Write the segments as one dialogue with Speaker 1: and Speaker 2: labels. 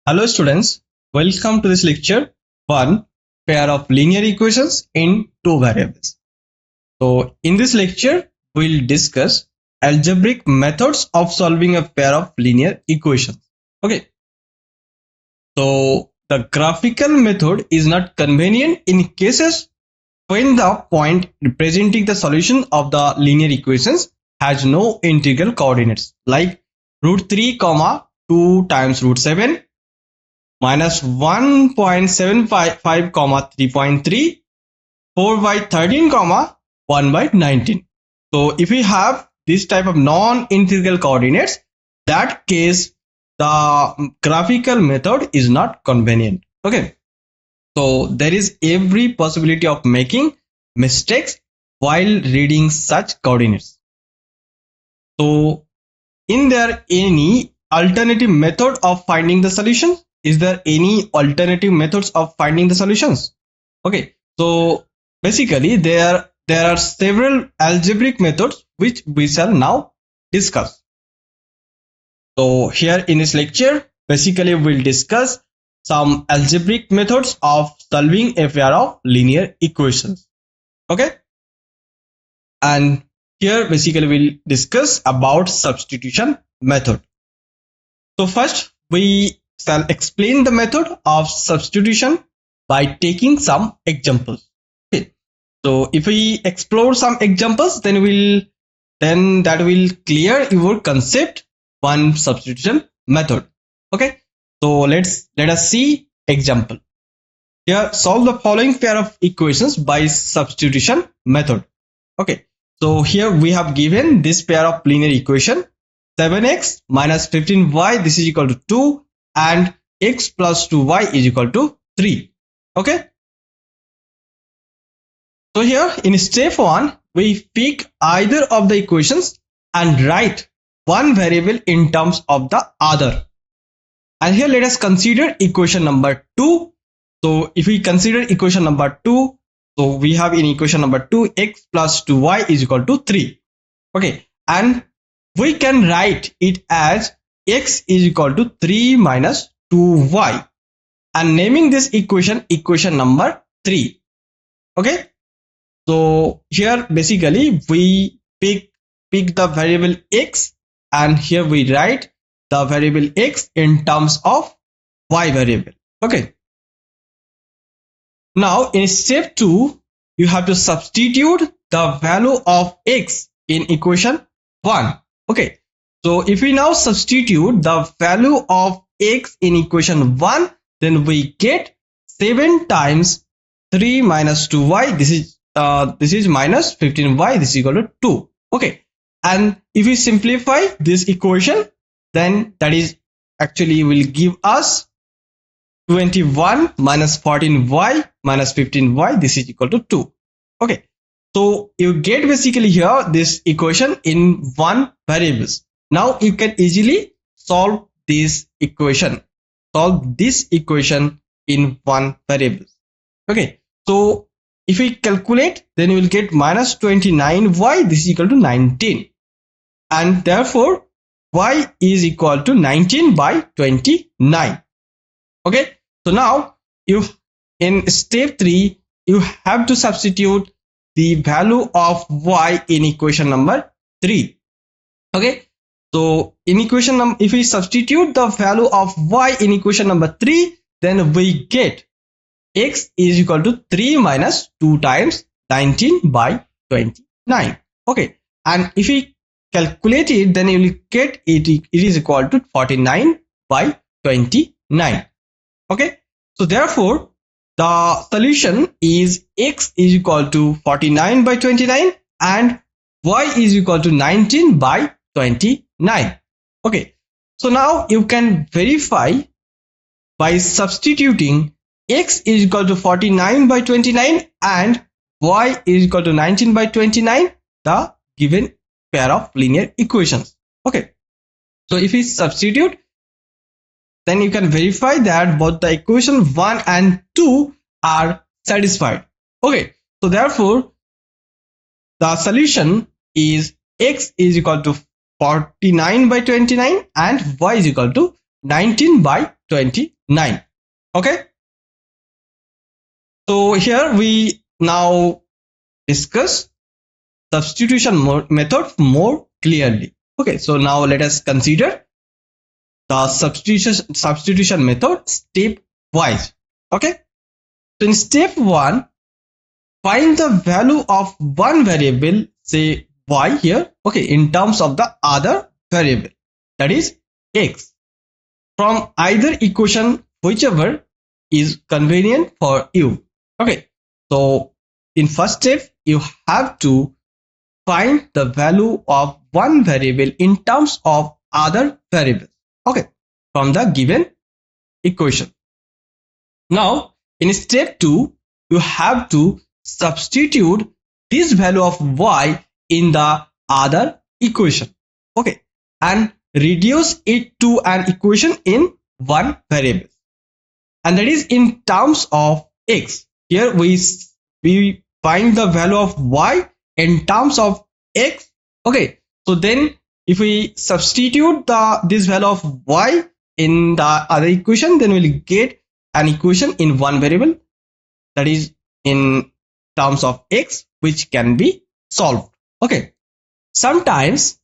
Speaker 1: Hello students, welcome to this lecture 1, pair of linear equations in 2 variables. So in this lecture, we'll discuss algebraic methods of solving a pair of linear equations. Okay. So the graphical method is not convenient in cases when the point representing the solution of the linear equations has no integral coordinates like root 3 comma 2 times root 7 minus 1.755 comma 3.3 4 by 13 comma 1 by 19. So if we have this type of non-integral coordinates, that case the graphical method is not convenient. Okay, so there is every possibility of making mistakes while reading such coordinates. So is there any alternative method of finding the solution? Is there any alternative methods of finding the solutions? Okay, so basically there are several algebraic methods which we shall now discuss. So here in this lecture, basically we'll discuss some algebraic methods of solving a pair of linear equations. Okay, and here basically we'll discuss about substitution method. So first we shall explain the method of substitution by taking some examples. Okay, so if we explore some examples, then that will clear your concept one substitution method. Okay, so let us see example. Here, solve the following pair of equations by substitution method. Okay, so here we have given this pair of linear equation 7x minus 15y, this is equal to 2, and x plus 2y is equal to 3. Okay, so here in step 1 we pick either of the equations and write one variable in terms of the other. And here let us consider equation number 2. So if we consider equation number 2, so we have in equation number 2 x plus 2y is equal to 3. Okay, and we can write it as x is equal to 3 minus 2y and naming this equation number 3. Okay, so here basically we pick the variable x, and here we write the variable x in terms of y variable. Okay, now in step 2 you have to substitute the value of x in equation 1. Okay, so if we now substitute the value of x in equation 1, then we get 7 times 3 minus 2y, this is minus 15y, this is equal to 2. Okay, and if we simplify this equation, then that is actually will give us 21 minus 14y minus 15y, this is equal to 2. Okay, so you get basically here this equation in one variables. Now you can easily solve this equation in one variable. Okay, so if we calculate, then we will get minus 29y, this is equal to 19, and therefore y is equal to 19 by 29. Okay, so now in step 3 you have to substitute the value of y in equation number 3. Okay, so in equation number, if we substitute the value of y in equation number 3, then we get x is equal to 3 minus 2 times 19 by 29. Okay, and if we calculate it, then you will get it is equal to 49 by 29. Okay, so therefore the solution is x is equal to 49 by 29 and y is equal to 19 by 29. Okay, so now you can verify by substituting x is equal to 49 by 29 and y is equal to 19 by 29 the given pair of linear equations. Okay, so if we substitute, then you can verify that both the equation 1 and 2 are satisfied. Okay, so therefore the solution is x is equal to 49 by 29 and y is equal to 19 by 29. 9. Okay, so here we now discuss substitution method more clearly. Okay, so now let us consider the substitution method stepwise. Okay, so in step 1, find the value of one variable, say y here, okay, in terms of the other variable, that is x, from either equation, whichever is convenient for you. Okay, so in first step you have to find the value of one variable in terms of other variables, okay, from the given equation. Now in step 2 you have to substitute this value of y in the other equation, okay, and reduce it to an equation in one variable, and that is in terms of x. Here we find the value of y in terms of x. Okay, so then if we substitute this value of y in the other equation, then we'll get an equation in one variable, that is in terms of x, which can be solved. Okay, sometimes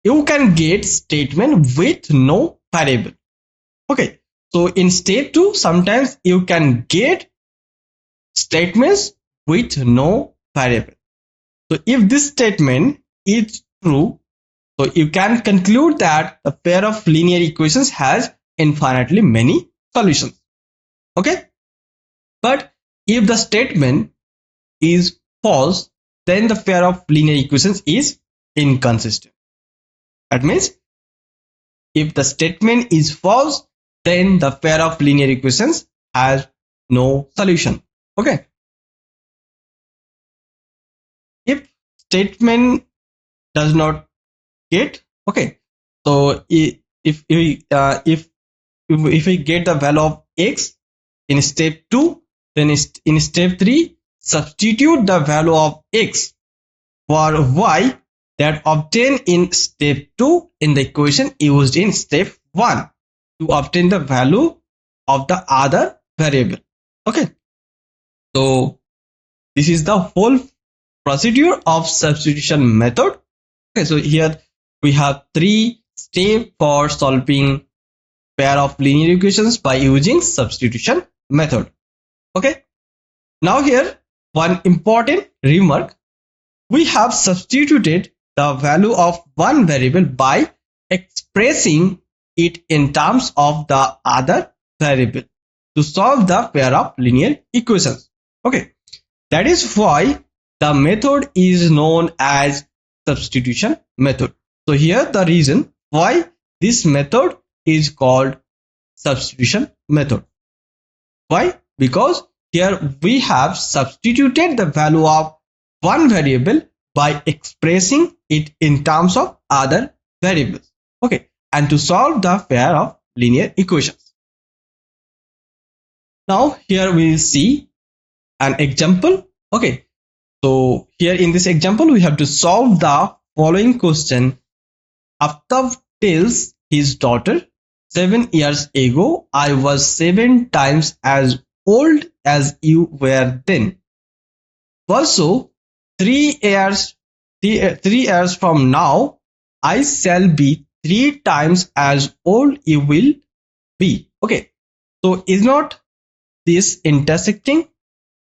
Speaker 1: you can get statement with no variable. Okay, so in step 2 sometimes you can get statements with no variable. So if this statement is true, so you can conclude that the pair of linear equations has infinitely many solutions. Okay, but if the statement is false, then the pair of linear equations is inconsistent. That means if the statement is false, then the pair of linear equations has no solution. Okay, if statement does not get, okay, so if we get the value of x in step 2, then in step 3 substitute the value of x for y that obtained in step 2 in the equation used in step 1 to obtain the value of the other variable. Okay, so this is the whole procedure of substitution method. Okay, so here we have 3 steps for solving pair of linear equations by using substitution method. Okay, now here one important remark: we have substituted the value of one variable by expressing it in terms of the other variable to solve the pair of linear equations. Okay, that is why the method is known as substitution method. So here the reason why this method is called substitution method. Why? Because here we have substituted the value of one variable by expressing it in terms of other variables. Okay, and to solve the pair of linear equations. Now here we will see an example. Okay, so here in this example we have to solve the following question. Aftab tells his daughter, 7 years ago I was 7 times as old as you were then. Also 3 years from now I shall be 3 times as old you will be. Okay, so is not this intersecting?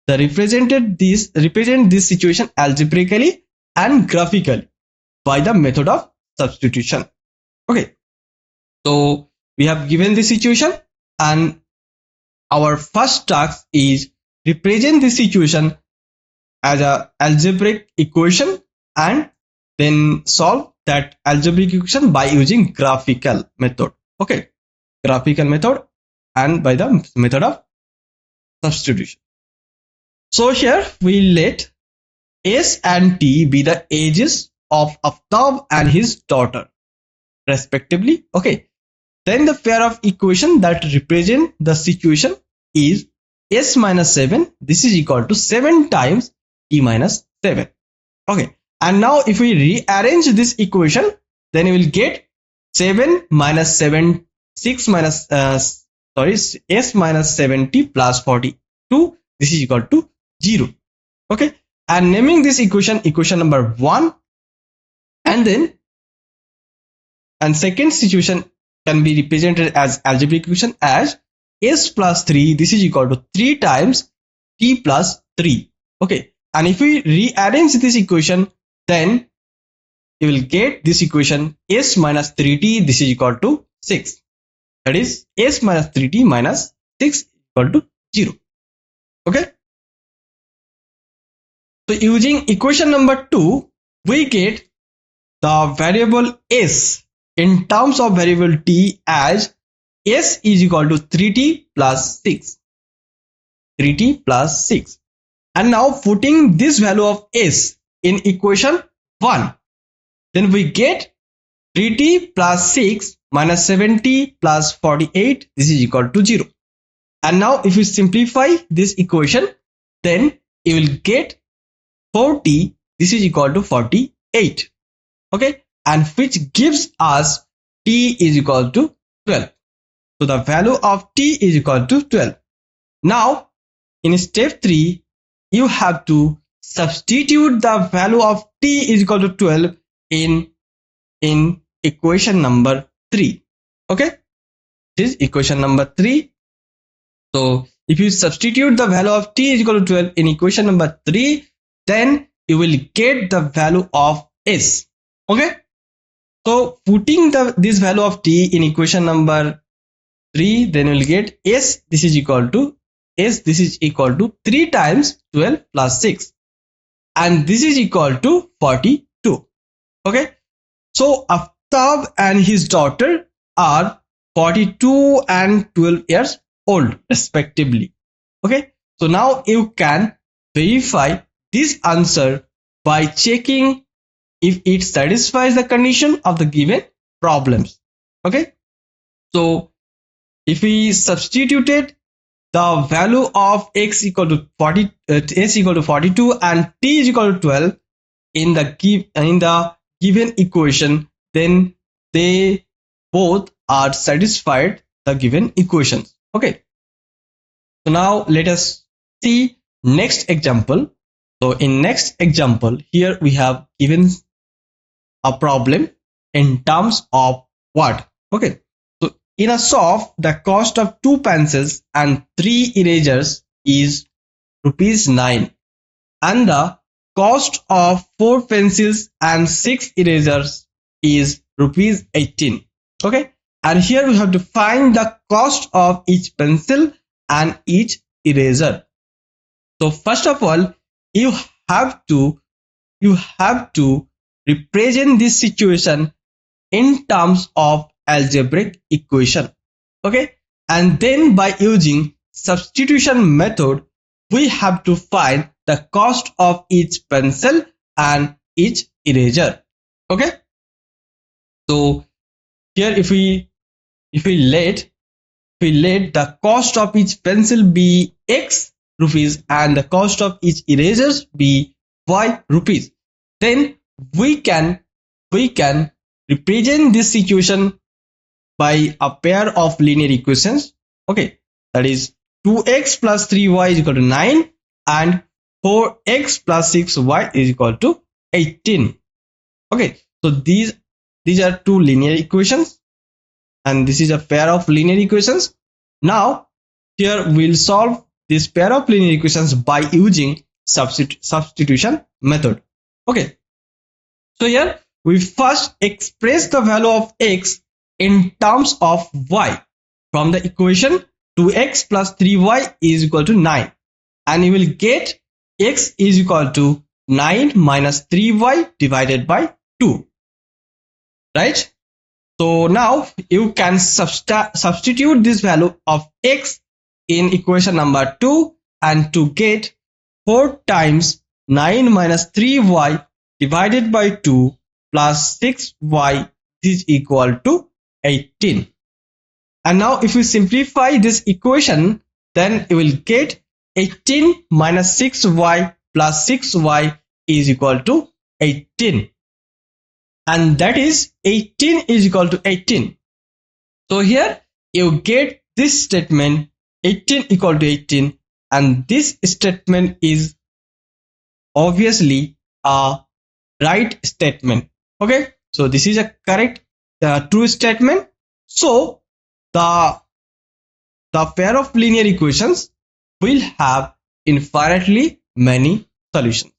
Speaker 1: The represent this situation algebraically and graphically by the method of substitution. Okay, so we have given this situation, and our first task is represent this situation as a algebraic equation and then solve that algebraic equation by using graphical method. Okay, graphical method and by the method of substitution. So here we let S and T be the ages of Aftab and his daughter respectively. Okay, then the pair of equation that represent the situation is S minus 7. This is equal to 7 times T minus 7. Okay, and now if we rearrange this equation, then we will get 7 minus 7, 6 minus sorry, s minus 70 plus 42, this is equal to 0. Okay, and naming this equation number 1, and second situation can be represented as algebraic equation as s plus 3, this is equal to 3 times t plus 3. Okay, and if we rearrange this equation, then you will get this equation s minus 3t, this is equal to 6. That is s minus 3t minus 6 equal to 0. Okay, so using equation number 2, we get the variable s in terms of variable t as s is equal to 3t plus 6. 3t plus 6. And now putting this value of s in equation 1, then we get 3t plus 6 minus 70 plus 48, this is equal to 0. And now if you simplify this equation, then you will get 4t, this is equal to 48. Okay, and which gives us t is equal to 12. So the value of t is equal to 12. Now in step 3, you have to substitute the value of t is equal to 12 in equation number 3. Okay, this is equation number 3. So if you substitute the value of t is equal to 12 in equation number 3, then you will get the value of s. Okay, so putting this value of t in equation number 3, then you will get s, this is equal to 3 times 12 plus 6, and this is equal to 42. Okay, so Aftab and his daughter are 42 and 12 years old respectively. Okay, so now you can verify this answer by checking if it satisfies the condition of the given problems. Okay, so if we substituted the value of x equal to 40, s equal to 42 and t is equal to 12 in the given equation, then they both are satisfied the given equations. Okay, so now let us see next example. So in next example, here we have given a problem in terms of what? Okay, so in a shop, the cost of 2 pencils and 3 erasers is ₹9, and the cost of 4 pencils and 6 erasers is ₹18. Okay, and here we have to find the cost of each pencil and each eraser. So first of all, you have to represent this situation in terms of algebraic equation. Okay, and then by using substitution method, we have to find the cost of each pencil and each eraser. Okay, so here if we let the cost of each pencil be x rupees and the cost of each erasers be y rupees, then we can represent this situation by a pair of linear equations. Okay, that is 2x plus 3y is equal to 9 and 4x plus 6y is equal to 18. Okay, so these are two linear equations and this is a pair of linear equations. Now here we'll solve this pair of linear equations by using substitution method. Okay, so here we first express the value of x in terms of y from the equation 2x plus 3y is equal to 9, and you will get x is equal to 9 minus 3y divided by 2, right? So now you can substitute this value of x in equation number 2 and to get 4 times 9 minus 3y divided by 2 plus 6y is equal to 18. And now if we simplify this equation, then you will get 18 minus 6y plus 6y is equal to 18. And that is 18 is equal to 18. So here you get this statement 18 equal to 18, and this statement is obviously a right statement. Okay, so this is a correct true statement. So the pair of linear equations will have infinitely many solutions.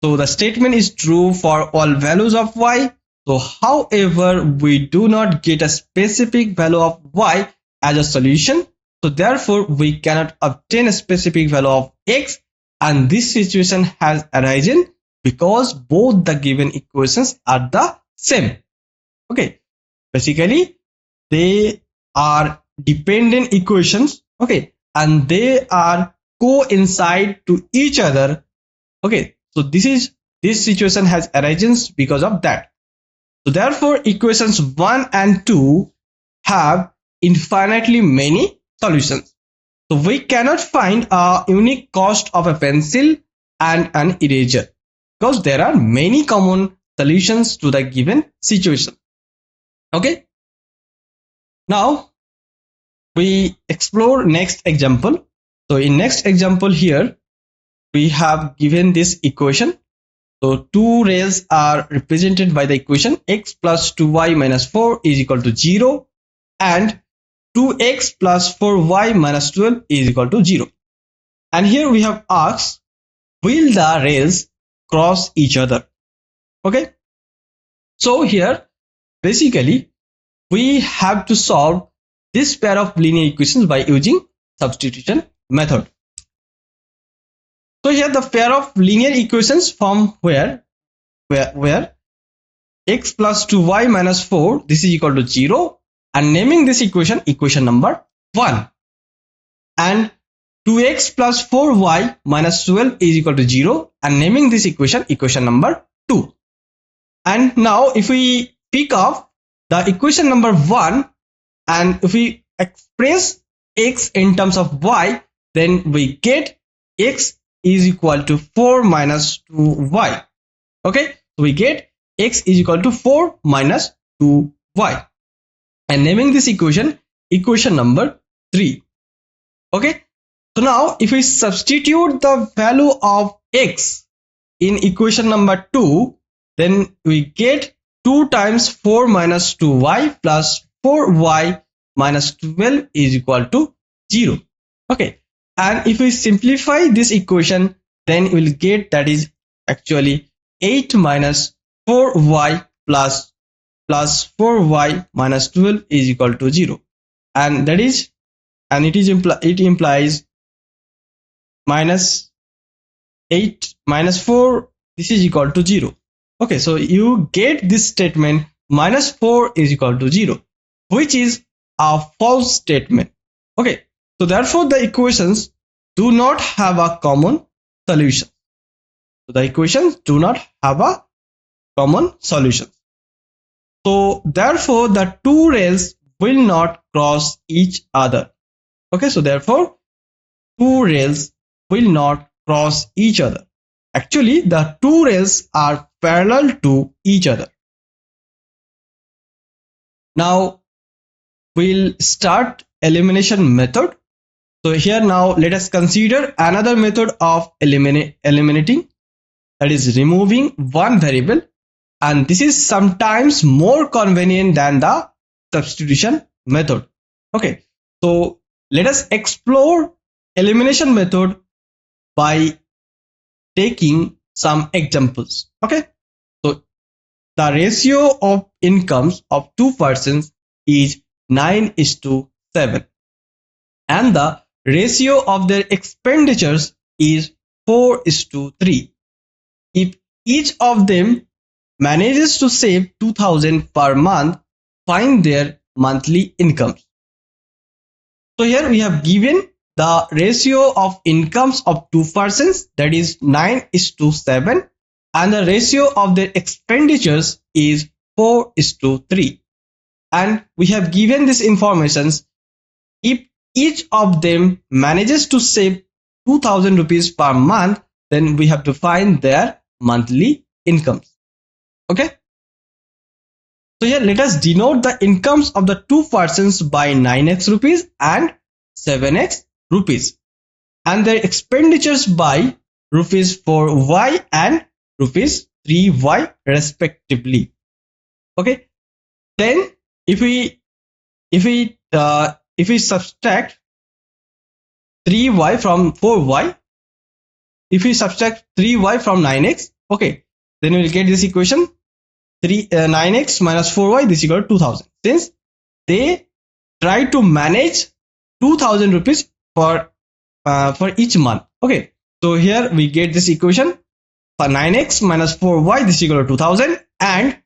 Speaker 1: So the statement is true for all values of y. So however, we do not get a specific value of y as a solution. So therefore, we cannot obtain a specific value of x, and this situation has arisen because both the given equations are the same. Okay, basically they are dependent equations. Okay, and they are coincide to each other. Okay, so this situation has arisen because of that. So therefore, equations 1 and 2 have infinitely many solutions. So we cannot find a unique cost of a pencil and an eraser because there are many common solutions to the given situation. Okay. Now we explore next example. So in next example here, we have given this equation. So two rays are represented by the equation x plus 2y minus 4 is equal to 0 and 2x plus 4y minus 12 is equal to 0. And here we have asked, will the rays cross each other? Okay. So here basically we have to solve this pair of linear equations by using substitution method. So here the pair of linear equations from where x plus 2y minus 4 this is equal to 0, and naming this equation number 1, and 2x plus 4y minus 12 is equal to 0, and naming this equation number 2. And now if we pick up the equation number 1 and if we express x in terms of y, then we get x is equal to 4 minus 2y. Okay, so we get x is equal to 4 minus 2y, and naming this equation number 3. Okay, so now if we substitute the value of x in equation number 2, then we get 2 times 4 minus 2y plus 4y minus 12 is equal to 0. Okay, and if we simplify this equation, then we will get that is actually 8 minus 4y plus 4y minus 12 is equal to 0, and it implies minus 8 minus 4 this is equal to 0. Okay, so you get this statement minus 4 is equal to 0, which is a false statement. Okay, so therefore the equations do not have a common solution. So the equations do not have a common solution. So therefore the two rays will not cross each other. Okay, so therefore two rays will not cross each other. Actually, the two rays are parallel to each other. Now we'll start elimination method. So here now let us consider another method of eliminating, that is removing one variable, and this is sometimes more convenient than the substitution method. Okay, so let us explore elimination method by taking some examples. Okay, so the ratio of incomes of two persons is 9:7, and the ratio of their expenditures is 4:3. If each of them manages to save 2000 per month, find their monthly incomes. So here we have given the ratio of incomes of two persons, that is 9:7, and the ratio of their expenditures is 4:3, and we have given this information. If each of them manages to save 2000 rupees per month, then we have to find their monthly incomes. Okay, So here let us denote the incomes of the two persons by 9x rupees and 7x rupees, and their expenditures by rupees 4y and rupees 3y respectively. Okay, then if we subtract 3y from 4y, if we subtract 3y from 9x, okay, then we will get this equation 9x minus 4y, this is equal to 2000. Since they try to manage 2000 rupees for each month. Okay, so here we get this equation for 9x minus 4y, this is equal to 2000, and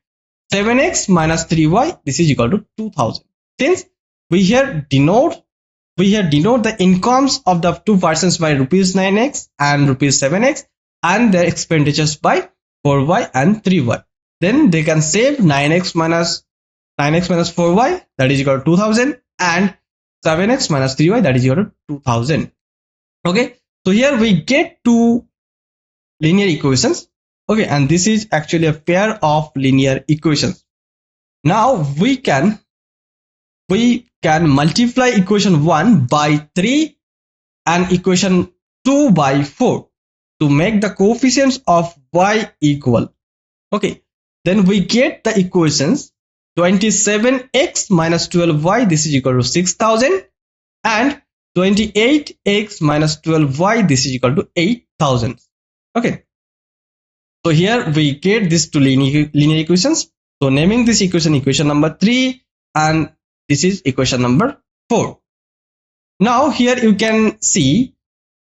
Speaker 1: 7x minus 3y, this is equal to 2000. Since we here denote the incomes of the two persons by rupees 9x and rupees 7x, and their expenditures by 4y and 3y, then they can save 9x minus 4y, that is equal to 2000, and 7x minus 3y, that is equal to 2000. Okay, so here we get two linear equations. Okay, and this is actually a pair of linear equations. Now we can multiply equation 1 by 3 and equation 2 by 4 to make the coefficients of y equal. Okay, then we get the equations 27x minus 12y, this is equal to 6000, and 28x minus 12y, this is equal to 8000. Okay, so here we get these two linear equations. So naming this equation number 3, and this is equation number 4. Now here you can see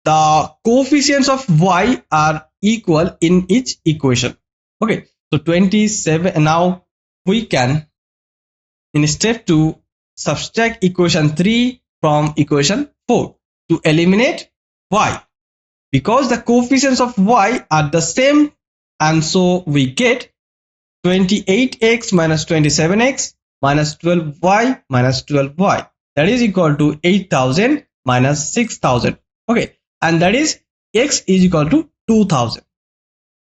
Speaker 1: the coefficients of y are equal in each equation. Okay, so 27. Now we can, in step 2, subtract equation 3 from equation 4 to eliminate y, because the coefficients of y are the same, and so we get 28x minus 27x minus 12y minus 12y, that is equal to 8000 minus 6000. Okay, and that is x is equal to 2000.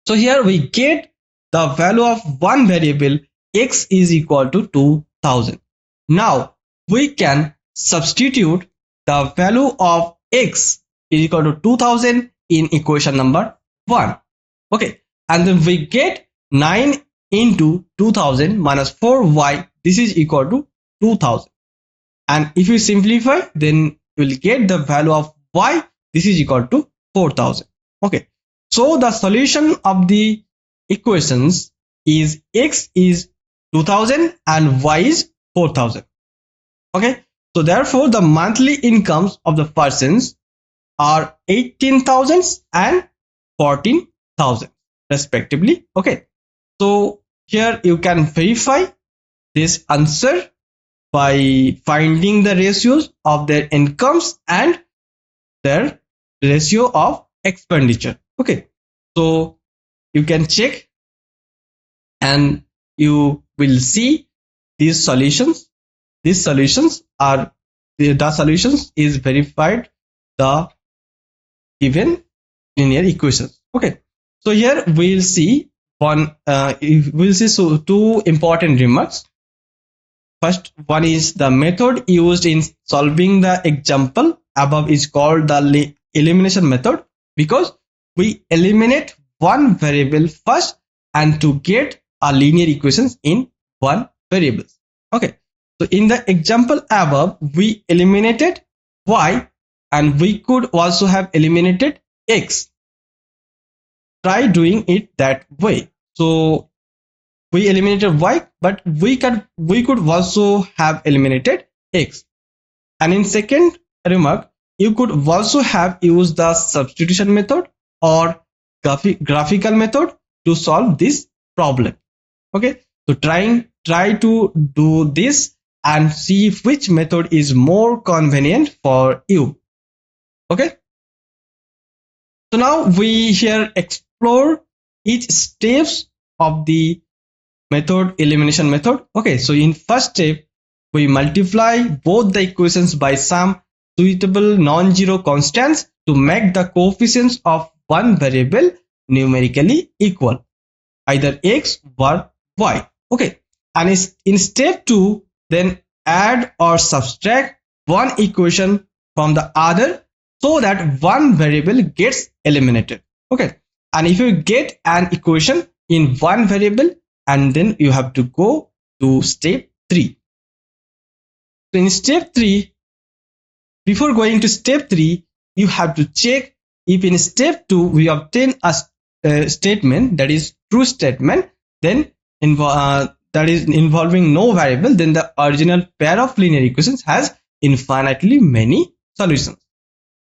Speaker 1: So here we get the value of one variable, x is equal to 2000. Now we can substitute the value of x is equal to 2000 in equation number 1. Okay, and then we get 9 into 2000 minus 4y, this is equal to 2000. And if you simplify, then you will get the value of y, this is equal to 4000. Okay, so the solution of the equations is x is 2000 and y is 4000. Okay, so therefore the monthly incomes of the persons are 18,000 and 14,000 respectively. Okay, so here you can verify this answer by finding the ratios of their incomes and their ratio of expenditure. Okay, so you can check and you will see these solutions. These solutions are the solutions is verified the given linear equations. Okay, so here we'll see two important remarks. First one is the method used in solving the example above is called the elimination method, because we eliminate one variable first and to get a linear equations in one variable. Okay, so in the example above we eliminated y and we could also have eliminated x. Try doing it that way. So we eliminated y, but we could also have eliminated x. And in second remark, you could also have used the substitution method or graphical method to solve this problem. Okay, so try to do this and see which method is more convenient for you. Okay, so now we here explore each steps of the elimination method. Okay, so in first step we multiply both the equations by some suitable non-zero constants to make the coefficients of one variable numerically equal, either x or y. Okay, And in step 2, then add or subtract one equation from the other so that one variable gets eliminated. Okay, and if you get an equation in one variable, and then you have to go to step 3. So in step 3, before going to step 3, you have to check if in step 2 we obtain a statement that is true statement, then that is involving no variable, then the original pair of linear equations has infinitely many solutions.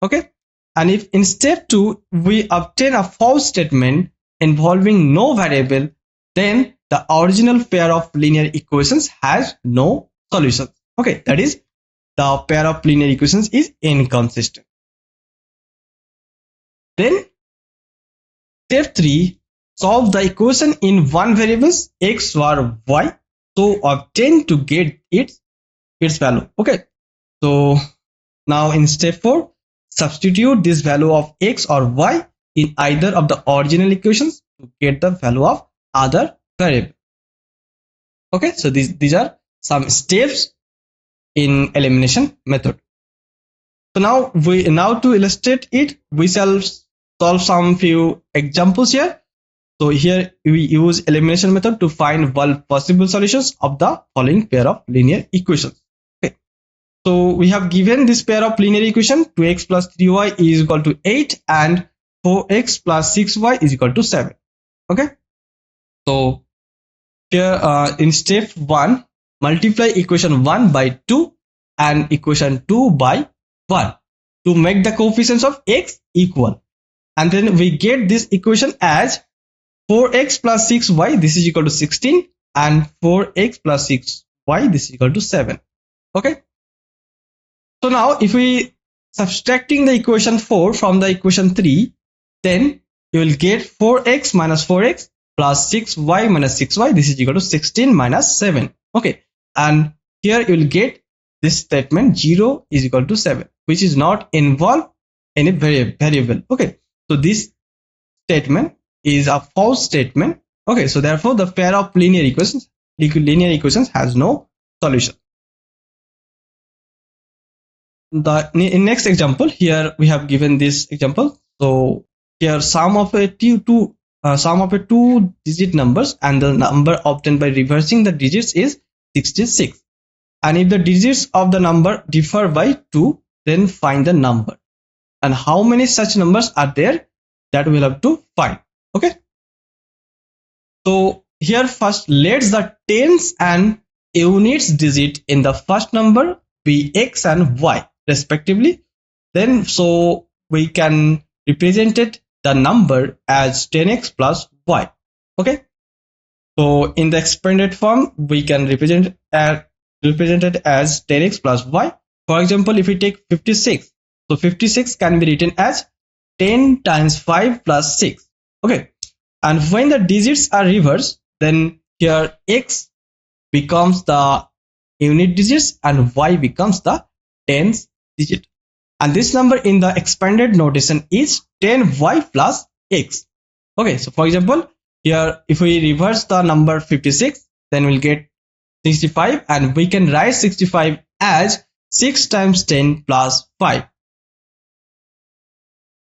Speaker 1: Okay, and if in step 2 we obtain a false statement involving no variable, then the original pair of linear equations has no solutions. Okay, that is, the pair of linear equations is inconsistent. Then step 3, solve the equation in one variables x or y so obtain to get its value. Okay, so now in step 4, substitute this value of x or y in either of the original equations to get the value of other variable. Okay, so these are some steps in elimination method. So now to illustrate it, we shall solve some few examples here. So here we use elimination method to find all possible solutions of the following pair of linear equations. Okay, so we have given this pair of linear equation 2x plus 3y is equal to 8 and 4x plus 6y is equal to 7. Okay, so here in step 1, multiply equation 1 by 2 and equation 2 by 1 to make the coefficients of x equal, and then we get this equation as 4x plus 6y, this is equal to 16, and 4x plus 6y, this is equal to 7. Okay, so now if we subtracting the equation 4 from the equation 3, then you will get 4x minus 4x plus 6y minus 6y, this is equal to 16 minus 7. Okay, and here you will get this statement 0 is equal to 7, which is not involve any variable. Okay, so this statement is a false statement. Okay, so therefore the pair of linear equations has no solution. In next example, here we have given this example. So here sum of a two digit numbers, and the number obtained by reversing the digits is 66. And if the digits of the number differ by 2, then find the number. And how many such numbers are there, that we'll have to find. Okay, so here first let's the tens and units digit in the first number be x and y respectively. Then so we can represent it the number as 10x plus y. Okay, so in the expanded form we can represent it as 10x plus y. For example, if we take 56, so 56 can be written as 10 times 5 plus 6. Okay, and when the digits are reversed, then here x becomes the unit digits and y becomes the tens digit, and this number in the expanded notation is 10y plus x. Okay, so for example, here if we reverse the number 56, then we'll get 65, and we can write 65 as 6 times 10 plus 5.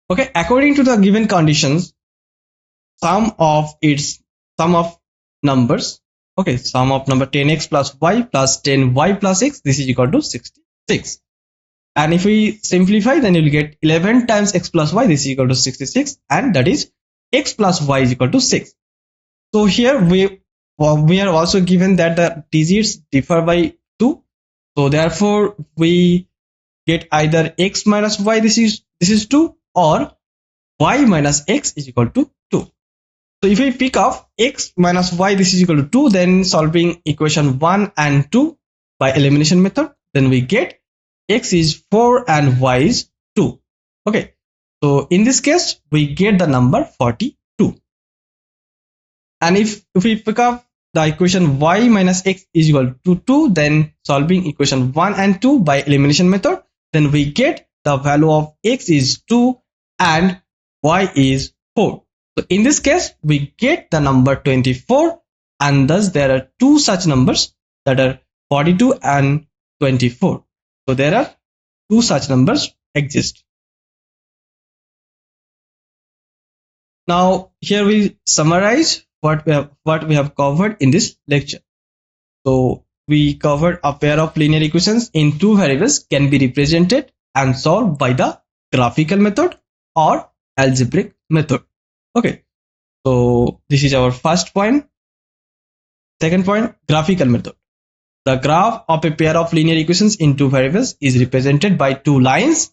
Speaker 1: Okay, according to the given conditions, sum of numbers, okay, sum of number 10x plus y plus 10y plus x, this is equal to 66. And if we simplify, then you will get 11 times x plus y, this is equal to 66, and that is x plus y is equal to 6. So here we are also given that the digits differ by 2, so therefore we get either x minus y, this is 2, or y minus x is equal to 2. So if we pick up x minus y, this is equal to 2, then solving equation 1 and 2 by elimination method, then we get x is 4 and y is 2. Okay, so in this case we get the number 42. And if we pick up the equation y minus x is equal to 2, then solving equation 1 and 2 by elimination method, then we get the value of x is 2 and y is 4. So in this case we get the number 24, and thus there are two such numbers, that are 42 and 24. So there are two such numbers exist. Now here we summarize what we have covered in this lecture. So we covered a pair of linear equations in two variables can be represented and solved by the graphical method or algebraic method. Okay, so this is our first point. Second point, graphical method. The graph of a pair of linear equations in two variables is represented by two lines,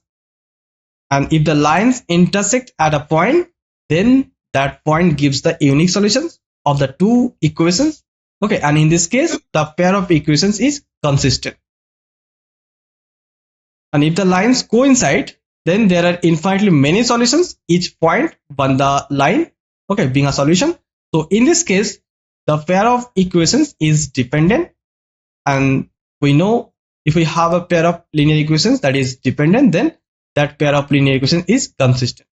Speaker 1: and if the lines intersect at a point, then that point gives the unique solutions of the two equations. Okay, and in this case the pair of equations is consistent. And if the lines coincide, then there are infinitely many solutions, each point on the line, okay, being a solution. So in this case the pair of equations is dependent, and we know if we have a pair of linear equations that is dependent, then that pair of linear equations is consistent.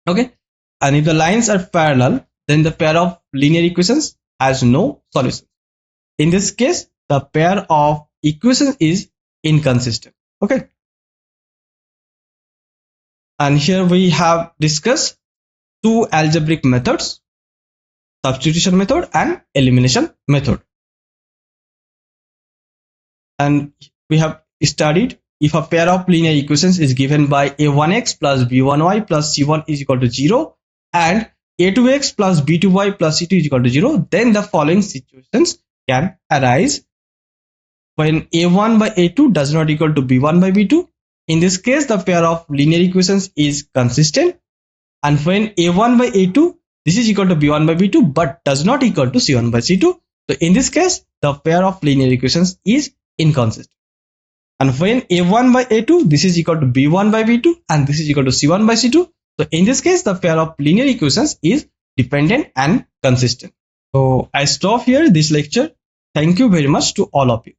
Speaker 1: Okay, and if the lines are parallel, then the pair of linear equations has no solution. In this case the pair of equations is inconsistent. Okay, and here we have discussed two algebraic methods, substitution method and elimination method. And we have studied if a pair of linear equations is given by a1x plus b1y plus c1 is equal to 0 and a2x plus b2y plus c2 is equal to 0, then the following situations can arise. When a1 by a2 does not equal to b1 by b2, in this case the pair of linear equations is consistent, and when a1 by a2 this is equal to b1 by b2 but does not equal to c1 by c2, so in this case the pair of linear equations is inconsistent. And when a1 by a2 this is equal to b1 by b2 and this is equal to c1 by c2, so in this case the pair of linear equations is dependent and consistent. So I stop here this lecture. Thank you very much to all of you.